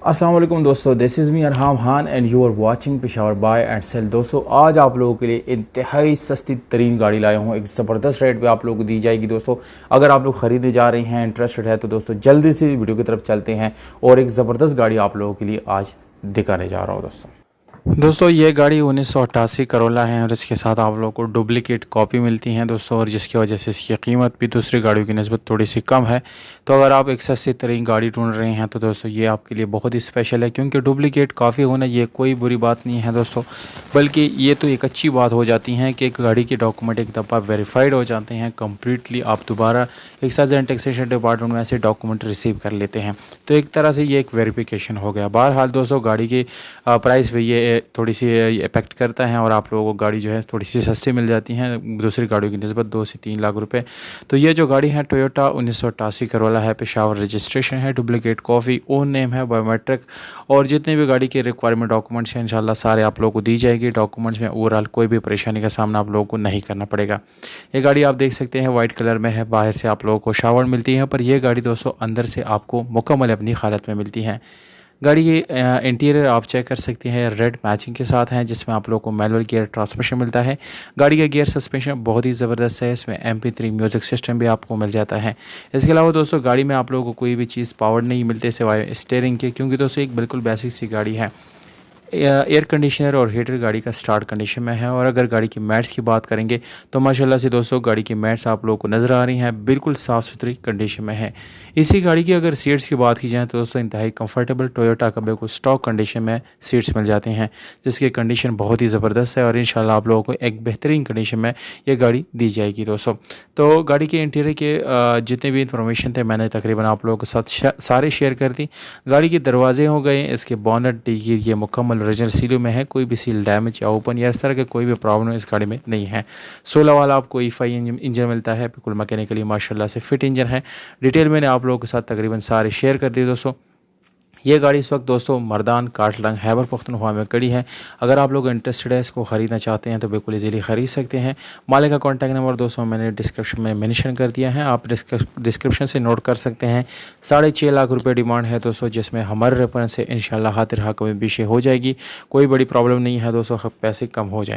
अस्सलाम वालेकुम दोस्तों, this is me Arham Khan and you are watching Peshawar buy and sell. दोस्तों आज आप लोगों के लिए इंतहाई सस्ती तरीन गाड़ी लाया हूँ, एक ज़बरदस्त रेट पे आप लोगों को दी जाएगी। दोस्तों अगर आप लोग ख़रीदने जा रहे हैं, इंटरेस्टेड है तो दोस्तों जल्दी से वीडियो की तरफ चलते हैं और एक ज़बरदस्त गाड़ी आप लोगों के लिए आज दिखाने जा रहा हूँ। दोस्तों ये गाड़ी 1988 करोला है और इसके साथ आप लोगों को डुप्लीकेट कॉपी मिलती हैं दोस्तों, और जिसकी वजह से इसकी कीमत भी दूसरी गाड़ियों की निस्बत थोड़ी सी कम है। तो अगर आप एक सस्ती तरीन गाड़ी ढूंढ रहे हैं तो दोस्तों ये आपके लिए बहुत ही स्पेशल है, क्योंकि डुप्लीकेट कॉपी होना ये कोई बुरी बात नहीं है दोस्तों, बल्कि ये तो एक अच्छी बात हो जाती है कि एक गाड़ी के डॉक्यूमेंट एक दफ़ा वेरीफाइड हो जाते हैं कम्प्लीटली, आप दोबारा एक्साइज एंड टैक्सेशन डिपार्टमेंट में ऐसे डॉक्यूमेंट रिसीव कर लेते हैं। तो एक तरह से ये एक वेरिफिकेशन हो गया। बहरहाल दोस्तों गाड़ी के प्राइस पे ये थोड़ी सी इफेक्ट करता है और आप लोगों को गाड़ी जो है थोड़ी सी सस्ती मिल जाती है दूसरी गाड़ियों की निस्बत 2 से 3 लाख रुपए। तो ये जो गाड़ी है टोयोटा 1988 करोला है, पेशावर रजिस्ट्रेशन है, डुप्लीकेट कॉफ़ी, ओन नेम है, बायोमेट्रिक, और जितने भी गाड़ी के रिक्वायरमेंट डॉक्यूमेंट्स हैं इंशाल्लाह सारे आप लोगों को दी जाएगी। डॉक्यूमेंट्स में ओवरऑल कोई भी परेशानी का सामना आप लोगों को नहीं करना पड़ेगा। ये गाड़ी आप देख सकते हैं वाइट कलर में है, बाहर से आप लोगों को शावर मिलती है, पर यह गाड़ी दोस्तों अंदर से आपको मुकम्मल अपनी हालत में मिलती है। गाड़ी की इंटीरियर आप चेक कर सकते हैं, रेड मैचिंग के साथ हैं, जिसमें आप लोगों को मैनुअल गियर ट्रांसमिशन मिलता है। गाड़ी का गियर सस्पेंशन बहुत ही ज़बरदस्त है, इसमें MP3 म्यूज़िक सिस्टम भी आपको मिल जाता है। इसके अलावा दोस्तों गाड़ी में आप लोगों को कोई भी चीज़ पावर नहीं मिलती सिवाय स्टीयरिंग के, क्योंकि दोस्तों एक बिल्कुल बेसिक सी गाड़ी है। एयर कंडीशनर और हीटर गाड़ी का स्टार्ट कंडीशन में है। और अगर गाड़ी की मैट्स की बात करेंगे तो माशाल्लाह से दोस्तों गाड़ी की मैट्स आप लोगों को नज़र आ रही हैं, बिल्कुल साफ़ सुथरी कंडीशन में है। इसी गाड़ी की अगर सीट्स की बात की जाए तो दोस्तों इंतहाई कंफर्टेबल टोयोटा का बिल्कुल स्टॉक कंडीशन में सीट्स मिल जाते हैं, जिसकी कंडीशन बहुत ही ज़बरदस्त है और इंशाल्लाह आप लोगों को एक बेहतरीन कंडीशन में ये गाड़ी दी जाएगी दोस्तों। तो गाड़ी के इंटीरियर के जितने भी इंफॉर्मेशन थे मैंने तकरीबन आप लोगों के साथ सारे शेयर कर दी। गाड़ी के दरवाजे हो गए, इसके बॉनेट डिग्गी ये मुकम्मल ओरिजिनल सीलों में है, कोई भी सील डैमेज या ओपन या इस तरह के कोई भी प्रॉब्लम इस गाड़ी में नहीं है। 16 वाला आपको E5 इंजन मिलता है, बिल्कुल मैकेनिकली माशाल्लाह से फिट इंजन है। डिटेल मैंने आप लोगों के साथ तकरीबन सारे शेयर कर दिए दोस्तों। ये गाड़ी इस वक्त दोस्तों मर्दान काटलंग खैबर पख्तूनख्वा में खड़ी है। अगर आप लोग इंटरेस्टेड है इसको ख़रीदना चाहते हैं तो बिल्कुल इजीली ख़रीद सकते हैं। मालिक का कॉन्टैक्ट नंबर दोस्तों मैंने डिस्क्रिप्शन में मेंशन कर दिया है, आप डिस्क्रिप्शन से नोट कर सकते हैं। 6.5 लाख रुपए डिमांड है दोस्तों, जिसमें हमारे रेफरेंस से इंशाल्लाह हाथ रहा कमी भी हो जाएगी। कोई बड़ी प्रॉब्लम नहीं है दोस्तों, पैसे कम हो जाएंगे।